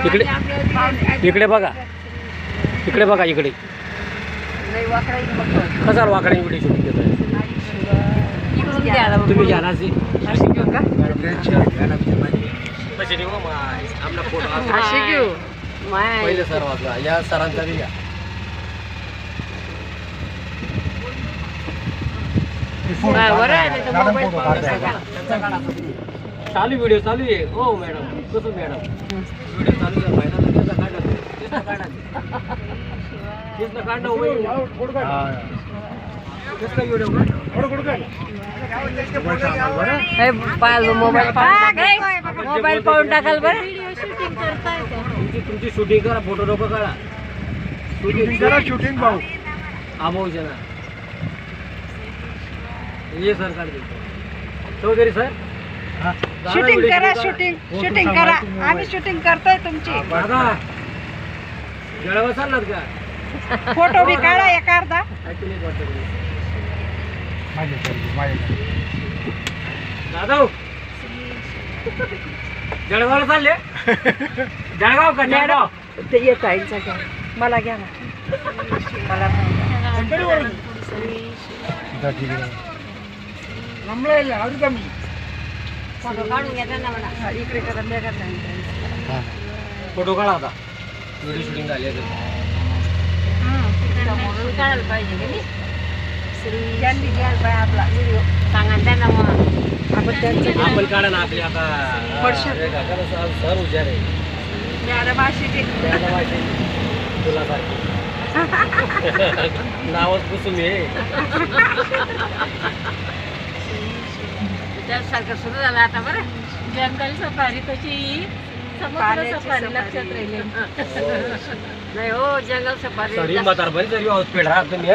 इकडे इकडे बघा, इकडे बघा, इकडे कसा वाकडे व्हिडिओ शूटिंग करताय तुम्ही? घ्या ना आपला फोटो पहिले सर वाचला, या सरांचा बी घ्या. चालू व्हिडिओ चालू आहे. हो मॅडम, कसं मॅडम व्हिडिओ चालू आहे, फायदा काढणं मोबाईल पाहून टाकाल बरं. तुमची शूटिंग करा, फोटो नको काढा, शूटिंग करा, शूटिंग पाहू. आभाऊच्या ना ये सर काढते चौधरी सर. शूटिंग करा, शूटिंग करा, आम्ही शूटिंग करतोय तुमची. जळावा चालणार का? फोटो बी काढा एक अर्धा. दादा जळगावला चालले? जळगाव का? जळगाव ते येत आहे घ्या, मला घ्या ना. मला फोटो काढून घ्या ना मला. इकडे करा, फोटो काढा आता, व्हिडिओ शूटिंग झाली आहे. काढायला पाहिजे की नाही? त्यांनी घ्यायला पाहिजे आपला व्हिडिओ. सांगा त्यांना मग आपण त्यांचं आपण काढा ना आपली आता. सर हुशार आहे. मॅडम अशी तुला सारखी नावच कुसुम आहे. त्यासारखं सुरू झालं आता बरं. जंगल सफारी कशी, समुद्र सफारी लक्षात राहिले. नाही हो, जंगल सफारी सॉरी म्हातारपणी तरी हॉस्पिटल राहत तुम्ही.